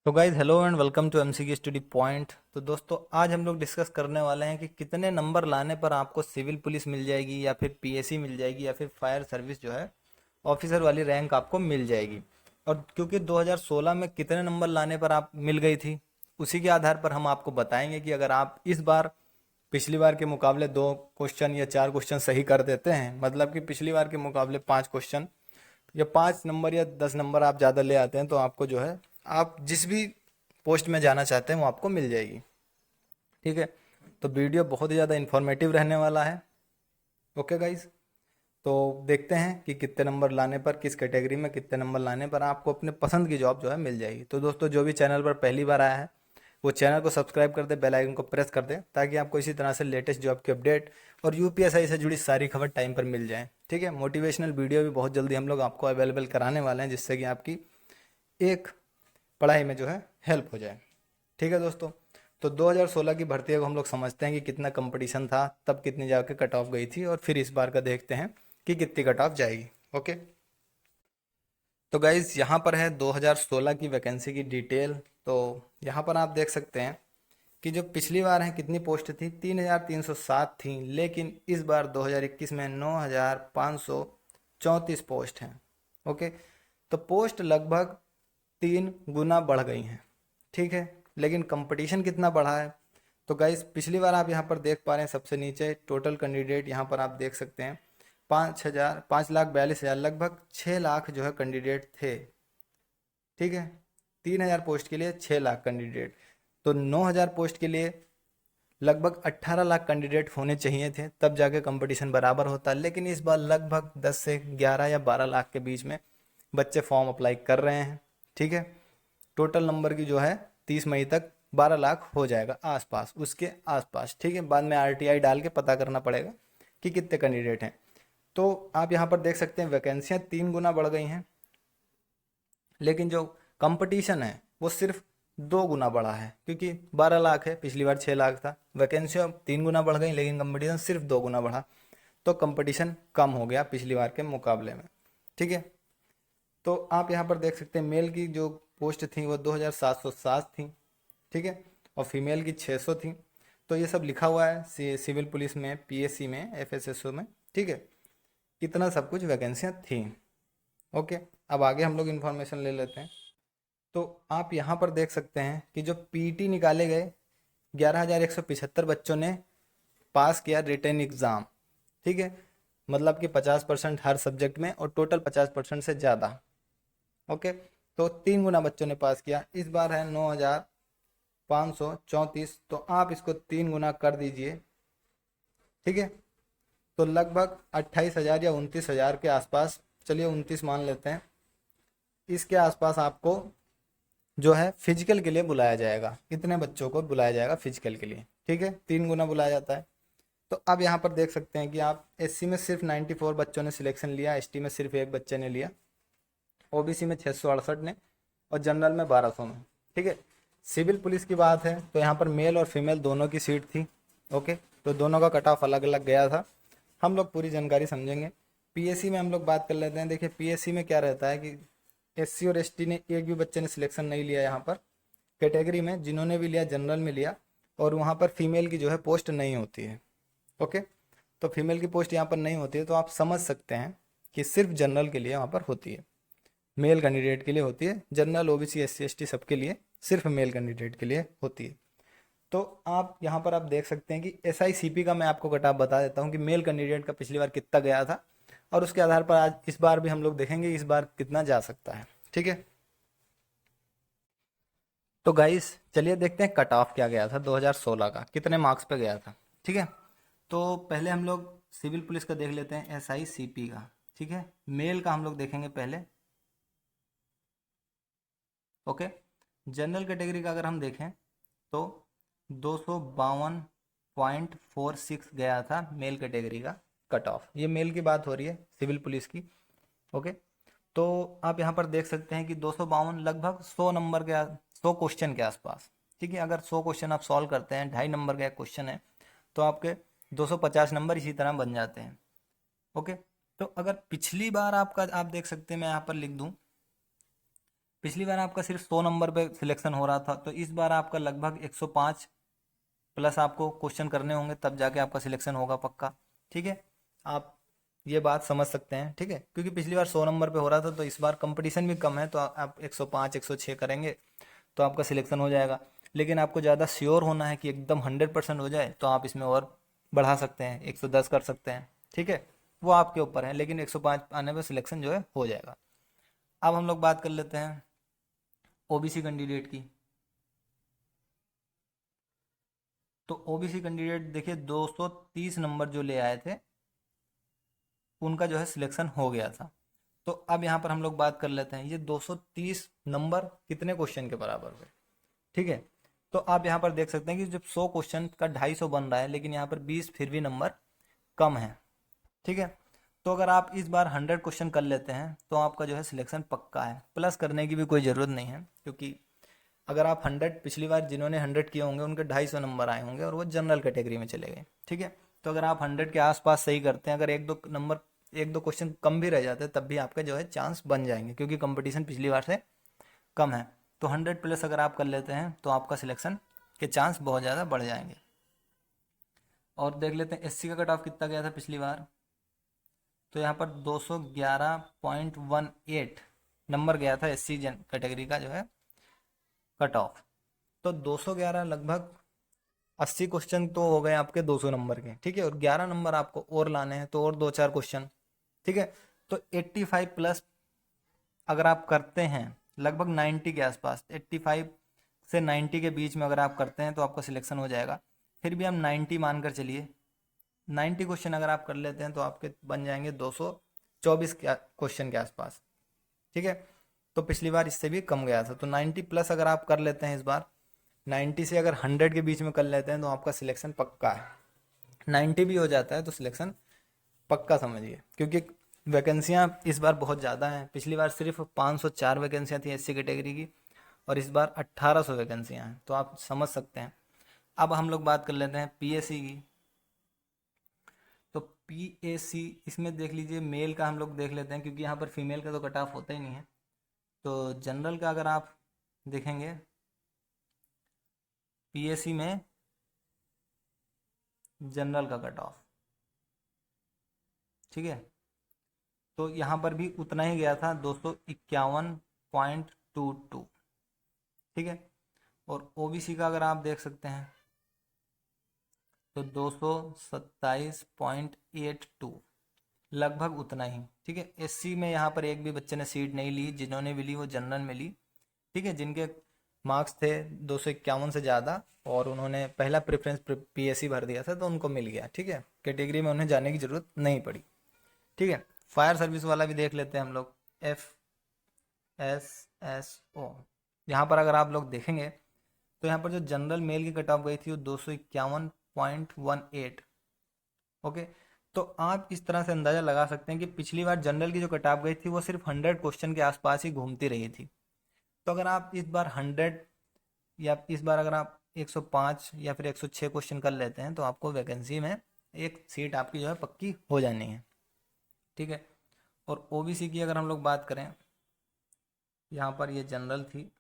तो guys hello and welcome to MCQ study point. तो दोस्तों आज हम लोग डिस्कस करने वाले हैं कि कितने नंबर लाने पर आपको सिविल पुलिस मिल जाएगी या फिर पीएससी मिल जाएगी या फिर फायर सर्विस जो है ऑफिसर वाली रैंक आपको मिल जाएगी। और क्योंकि 2016 में कितने नंबर लाने पर आप मिल गई थी, उसी के आधार पर हम आपको बताएंगे कि अगर आप इस बार पिछली बार के मुकाबले 2 क्वेश्चन या 4 क्वेश्चन सही कर देते हैं, मतलब कि पिछली बार के मुकाबले 5 क्वेश्चन या 5 नंबर या 10 नंबर आप ज़्यादा ले आते हैं, तो आपको जो है आप जिस भी पोस्ट में जाना चाहते हैं वो आपको मिल जाएगी। ठीक है, तो वीडियो बहुत ही ज़्यादा इन्फॉर्मेटिव रहने वाला है। ओके गाइज, तो देखते हैं कि कितने नंबर लाने पर, किस कैटेगरी में कितने नंबर लाने पर आपको अपने पसंद की जॉब जो है मिल जाएगी। तो दोस्तों जो भी चैनल पर पहली बार आया है वो चैनल को सब्सक्राइब कर दे, बेल आइकन को प्रेस कर दे, ताकि आपको इसी तरह से लेटेस्ट जॉब की अपडेट और यूपीएससी से जुड़ी सारी खबर टाइम पर मिल जाए। ठीक है, मोटिवेशनल वीडियो भी बहुत जल्दी हम लोग आपको अवेलेबल कराने वाले हैं, जिससे कि आपकी एक पढ़ाई में जो है हेल्प हो जाए। ठीक है दोस्तों, तो 2016 की भर्ती को हम लोग समझते हैं कि कितना कंपटीशन था, तब कितनी जाके कट ऑफ गई थी, और फिर इस बार का देखते हैं कि कितनी कट ऑफ जाएगी। ओके, तो गाइज यहाँ पर है 2016 की वैकेंसी की डिटेल। तो यहाँ पर आप देख सकते हैं कि जो पिछली बार है कितनी पोस्ट थी, 3307 थी, लेकिन इस बार 2021 में 9534 पोस्ट हैं। ओके, तो पोस्ट लगभग 3 गुना बढ़ गई हैं। ठीक है, लेकिन कंपटीशन कितना बढ़ा है, तो गाइस पिछली बार आप यहाँ पर देख पा रहे हैं सबसे नीचे टोटल कैंडिडेट यहाँ पर आप देख सकते हैं 5,42,000, लगभग 6 लाख जो है कैंडिडेट थे। ठीक है, 3,000 पोस्ट के लिए 6 लाख कैंडिडेट, तो 9,000 पोस्ट के लिए लगभग 18 लाख कैंडिडेट होने चाहिए थे, तब जाके कंपटीशन बराबर होता। लेकिन इस बार लगभग 10 से 11 या 12 लाख के बीच में बच्चे फॉर्म अप्लाई कर रहे हैं। ठीक है, टोटल नंबर की जो है 30 मई तक 12 लाख हो जाएगा आसपास, उसके आसपास। ठीक है, बाद में आरटीआई डाल के पता करना पड़ेगा कि कितने कैंडिडेट हैं। तो आप यहाँ पर देख सकते हैं वैकेंसियाँ 3 गुना बढ़ गई हैं, लेकिन जो कंपटीशन है वो सिर्फ 2 गुना बढ़ा है, क्योंकि 12 लाख है, पिछली बार 6 लाख था। वैकेंसी अब 3 गुना बढ़ गई, लेकिन कंपटीशन सिर्फ 2 गुना बढ़ा, तो कंपटीशन कम हो गया पिछली बार के मुकाबले में। ठीक है, तो आप यहाँ पर देख सकते हैं मेल की जो पोस्ट थी वो 2707 थी। ठीक है, और फीमेल की 600 थी। तो ये सब लिखा हुआ है सिविल पुलिस में, पीएससी में, एफएसएसओ में। ठीक है, इतना सब कुछ वैकेंसियाँ थी। ओके, अब आगे हम लोग इन्फॉर्मेशन ले लेते हैं। तो आप यहाँ पर देख सकते हैं कि जो पीटी निकाले गए 11,175 बच्चों ने पास किया रिटन एग्ज़ाम। ठीक है, मतलब कि 50% हर सब्जेक्ट में, और टोटल 50% से ज़्यादा। ओके, तो 3 गुना बच्चों ने पास किया। इस बार है 9,534, तो आप इसको 3 गुना कर दीजिए। ठीक है, तो लगभग 28,000 या 29,000 के आसपास, चलिए 29 मान लेते हैं, इसके आसपास आपको जो है फिजिकल के लिए बुलाया जाएगा। इतने बच्चों को बुलाया जाएगा फिजिकल के लिए। ठीक है, 3 गुना बुलाया जाता है। तो अब यहाँ पर देख सकते हैं कि आप एससी में सिर्फ 94 बच्चों ने सिलेक्शन लिया, एसटी में सिर्फ 1 बच्चे ने लिया, ओबीसी में 668 ने, और जनरल में 1200 में। ठीक है, सिविल पुलिस की बात है तो यहाँ पर मेल और फीमेल दोनों की सीट थी। ओके, तो दोनों का कट ऑफ अलग अलग गया था। हम लोग पूरी जानकारी समझेंगे। पीएससी में हम लोग बात कर लेते हैं। देखिए पीएससी में क्या रहता है कि एससी और एसटी ने एक भी बच्चे ने सिलेक्शन नहीं लिया यहाँ पर कैटेगरी में, जिन्होंने भी लिया जनरल में लिया, और वहाँ पर फीमेल की जो है पोस्ट नहीं होती है। ओके, तो फीमेल की पोस्ट यहाँ पर नहीं होती है, तो आप समझ सकते हैं कि सिर्फ जनरल के लिए वहाँ पर होती है, मेल कैंडिडेट के लिए होती है। जनरल, ओबीसी, एससी, एसटी सबके लिए, सिर्फ मेल कैंडिडेट के लिए होती है। तो आप यहाँ पर आप देख सकते हैं कि एसआईसीपी का मैं आपको कट ऑफ बता देता हूँ कि मेल कैंडिडेट का पिछली बार कितना गया था, और उसके आधार पर आज इस बार भी हम लोग देखेंगे इस बार कितना जा सकता है। ठीक है, तो गाइस चलिए देखते हैं कट ऑफ क्या गया था 2016 का, कितने मार्क्स पे गया था। ठीक है, तो पहले हम लोग सिविल पुलिस का देख लेते हैं, एसआईसीपी का। ठीक है, मेल का हम लोग देखेंगे पहले। ओके, जनरल कैटेगरी का अगर हम देखें तो 252.46 गया था मेल कैटेगरी का कट ऑफ। ये मेल की बात हो रही है सिविल पुलिस की। ओके, तो आप यहाँ पर देख सकते हैं कि 252 लगभग 100 नंबर के 100 क्वेश्चन के आसपास। ठीक है, अगर 100 क्वेश्चन आप सॉल्व करते हैं, 2.5 नंबर का एक क्वेश्चन है, तो आपके 250 नंबर इसी तरह बन जाते हैं। ओके, तो अगर पिछली बार आपका आप देख सकते हैं, मैं यहाँ पर लिख दूँ पिछली बार आपका सिर्फ 100 नंबर पे सिलेक्शन हो रहा था, तो इस बार आपका लगभग 105 प्लस आपको क्वेश्चन करने होंगे, तब जाके आपका सिलेक्शन होगा पक्का। ठीक है, आप ये बात समझ सकते हैं। ठीक है, क्योंकि पिछली बार 100 नंबर पे हो रहा था, तो इस बार कंपटीशन भी कम है, तो आप 105 106 करेंगे तो आपका सिलेक्शन हो जाएगा। लेकिन आपको ज़्यादा श्योर होना है कि एकदम 100% हो जाए, तो आप इसमें और बढ़ा सकते हैं, 110 कर सकते हैं। ठीक है, वो आपके ऊपर है, लेकिन 105 आने पर सिलेक्शन जो है हो जाएगा। अब हम लोग बात कर लेते हैं ओबीसी कैंडिडेट की। तो ओबीसी कैंडिडेट देखिए 230 नंबर जो ले आए थे, उनका जो है सिलेक्शन हो गया था। तो अब यहाँ पर हम लोग बात कर लेते हैं ये 230 नंबर कितने क्वेश्चन के बराबर हुए। ठीक है, तो आप यहाँ पर देख सकते हैं कि जब 100 क्वेश्चन का 250 बन रहा है, लेकिन यहाँ पर 20 फिर भी नंबर कम है। ठीक है, तो अगर आप इस बार 100 क्वेश्चन कर लेते हैं तो आपका जो है सिलेक्शन पक्का है, प्लस करने की भी कोई ज़रूरत नहीं है, क्योंकि अगर आप 100 पिछली बार जिन्होंने 100 किए होंगे उनके 250 नंबर आए होंगे और वो जनरल कैटेगरी में चले गए। ठीक है, तो अगर आप 100 के आसपास सही करते हैं, अगर एक दो क्वेश्चन कम भी रह जाते हैं, तब भी आपके जो है चांस बन जाएंगे, क्योंकि कंपटीशन पिछली बार से कम है। तो 100 प्लस अगर आप कर लेते हैं तो आपका सिलेक्शन के चांस बहुत ज़्यादा बढ़ जाएंगे। और देख लेते हैं एससी का कट ऑफ कितना गया था पिछली बार। तो यहाँ पर 211.18 नंबर गया था एससी कैटेगरी का जो है कट ऑफ। तो 211 लगभग 80 क्वेश्चन तो हो गए आपके 200 नंबर के। ठीक है, और 11 नंबर आपको और लाने हैं, तो और दो चार क्वेश्चन। ठीक है, तो 85 प्लस अगर आप करते हैं, लगभग 90 के आसपास, 85 से 90 के बीच में अगर आप करते हैं तो आपका सिलेक्शन हो जाएगा। फिर भी हम 90 मानकर चलिए, 90 क्वेश्चन अगर आप कर लेते हैं तो आपके बन जाएंगे 224 क्वेश्चन के आसपास। ठीक है, तो पिछली बार इससे भी कम गया था, तो 90 प्लस अगर आप कर लेते हैं इस बार, 90 से अगर 100 के बीच में कर लेते हैं तो आपका सिलेक्शन पक्का है। 90 भी हो जाता है तो सिलेक्शन पक्का समझिए, क्योंकि वैकेंसियां इस बार बहुत ज़्यादा हैं। पिछली बार सिर्फ 504 वैकेंसियां थी एससी कैटेगरी की, और इस बार 1800 वैकेंसियां हैं, तो आप समझ सकते हैं। अब हम लोग बात कर लेते हैं पीएससी की। तो पीएससी इसमें देख लीजिए, मेल का हम लोग देख लेते हैं, क्योंकि यहाँ पर फीमेल का तो कट ऑफ होता ही नहीं है। तो जनरल का अगर आप देखेंगे पीएससी में, जनरल का कट ऑफ, ठीक है, तो यहाँ पर भी उतना ही गया था, 251.22। ठीक है, और ओबीसी का अगर आप देख सकते हैं तो 227.82, लगभग उतना ही। ठीक है, एससी में यहाँ पर एक भी बच्चे ने सीट नहीं ली, जिन्होंने भी ली वो जनरल में ली। ठीक है, जिनके मार्क्स थे 251 से ज़्यादा और उन्होंने पहला प्रेफरेंस पीएससी भर दिया था, तो उनको मिल गया। ठीक है, कैटेगरी में उन्हें जाने की ज़रूरत नहीं पड़ी। ठीक है, फायर सर्विस वाला भी देख लेते हैं हम लोग, FSSO। यहाँ पर अगर आप लोग देखेंगे तो यहाँ पर जो जनरल मेल की कट ऑफ गई थी वो 251.18। ओके, तो आप इस तरह से अंदाज़ा लगा सकते हैं कि पिछली बार जनरल की जो कट ऑफ गई थी वो सिर्फ 100 क्वेश्चन के आसपास ही घूमती रही थी। तो अगर आप इस बार 100, या इस बार अगर आप 105 या फिर 106 क्वेश्चन कर लेते हैं, तो आपको वैकेंसी में एक सीट आपकी जो है पक्की हो जानी है। ठीक है, और ओबीसी की अगर हम लोग बात करें, यहाँ पर ये जनरल थी,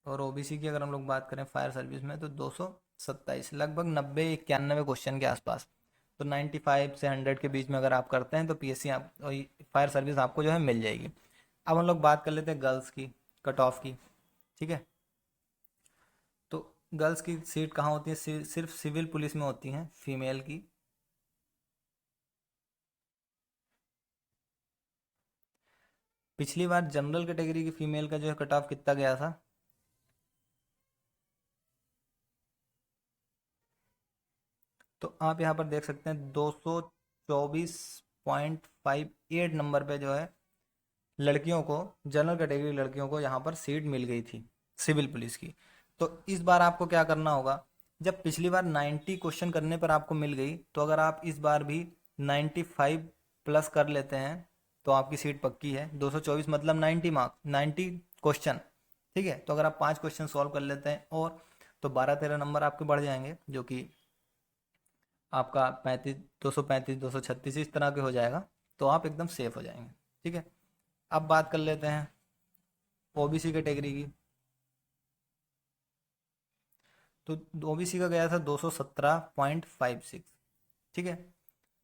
और ओबीसी की अगर हम लोग बात करें फायर सर्विस में, तो 227, लगभग 90 91 क्वेश्चन के आसपास। तो 95 से 100 के बीच में अगर आप करते हैं तो पीएससी आप फायर सर्विस आपको जो है मिल जाएगी। अब हम लोग बात कर लेते हैं गर्ल्स की कट ऑफ की। ठीक है, तो गर्ल्स की सीट कहाँ होती है, सिर्फ सिविल पुलिस में होती हैं फीमेल की। पिछली बार जनरल कैटेगरी की फीमेल का जो है कट ऑफ कितना गया था, तो आप यहाँ पर देख सकते हैं 224.58 नंबर पे जो है लड़कियों को, जनरल कैटेगरी लड़कियों को यहाँ पर सीट मिल गई थी सिविल पुलिस की। तो इस बार आपको क्या करना होगा, जब पिछली बार 90 क्वेश्चन करने पर आपको मिल गई, तो अगर आप इस बार भी 95 प्लस कर लेते हैं तो आपकी सीट पक्की है। 224 मतलब 90 मार्क्स, 90 क्वेश्चन। ठीक है, तो अगर आप 5 क्वेश्चन सॉल्व कर लेते हैं और, तो 12 13 नंबर आपके बढ़ जाएंगे, जो कि आपका 35, 235, 236 इस तरह के हो जाएगा, तो आप एकदम सेफ हो जाएंगे। ठीक है, अब बात कर लेते हैं ओबीसी कैटेगरी की, तो ओबीसी का गया था 217.56। ठीक है,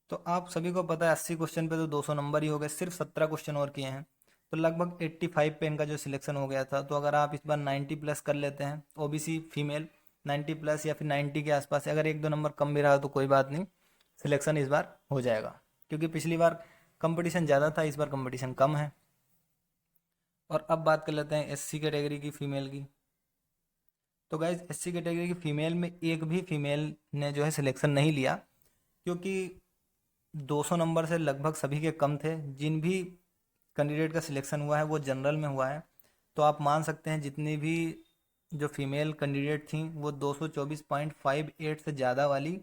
तो आप सभी को पता है 80 क्वेश्चन पे तो 200 नंबर ही हो गए, सिर्फ 17 क्वेश्चन और किए हैं, तो लगभग 85 पे इनका जो सिलेक्शन हो गया था। तो अगर आप इस बार 90 प्लस कर लेते हैं, ओबीसी फीमेल 90 प्लस या फिर 90 के आसपास, अगर एक दो नंबर कम भी रहा तो कोई बात नहीं, सिलेक्शन इस बार हो जाएगा, क्योंकि पिछली बार कंपटीशन ज़्यादा था, इस बार कंपटीशन कम है। और अब बात कर लेते हैं एससी कैटेगरी की फीमेल की। तो गाइज एससी कैटेगरी की फीमेल में एक भी फीमेल ने जो है सिलेक्शन नहीं लिया, क्योंकि 200 नंबर से लगभग सभी के कम थे। जिन भी कैंडिडेट का सिलेक्शन हुआ है वो जनरल में हुआ है, तो आप मान सकते हैं जितनी भी जो फीमेल कैंडिडेट थी वो 224.58 से ज़्यादा वाली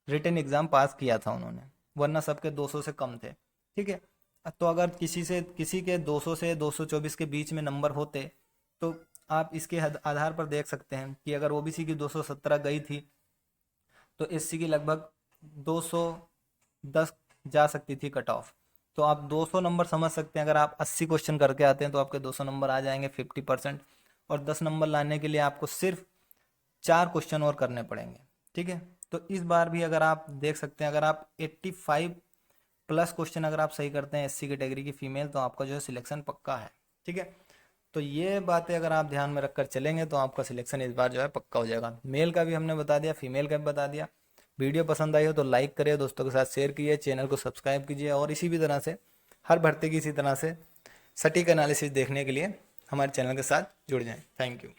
रिटन एग्ज़ाम पास किया था उन्होंने, वरना सबके 200 से कम थे। ठीक है, तो अगर किसी के 200 से 224 के बीच में नंबर होते, तो आप इसके आधार पर देख सकते हैं कि अगर ओबीसी की 217 गई थी, तो एससी की लगभग 210 जा सकती थी कट ऑफ। तो आप 200 नंबर समझ सकते हैं, अगर आप 80 क्वेश्चन करके आते हैं तो आपके 200 नंबर आ जाएंगे 50%। और 10 नंबर लाने के लिए आपको सिर्फ 4 क्वेश्चन और करने पड़ेंगे। ठीक है, तो इस बार भी अगर आप देख सकते हैं, अगर आप 85 प्लस क्वेश्चन अगर आप सही करते हैं एससी कैटेगरी की फीमेल, तो आपका जो है सिलेक्शन पक्का है। ठीक है, तो ये बातें अगर आप ध्यान में रखकर चलेंगे तो आपका सिलेक्शन इस बार जो है पक्का हो जाएगा। मेल का भी हमने बता दिया, फीमेल का भी बता दिया। वीडियो पसंद आई हो तो लाइक करिए, दोस्तों के साथ शेयर कीजिए, चैनल को सब्सक्राइब कीजिए, और इसी भी तरह से हर भर्ती की इसी तरह से सटीक एनालिसिस देखने के लिए हमारे चैनल के साथ जुड़ जाएं। Thank you.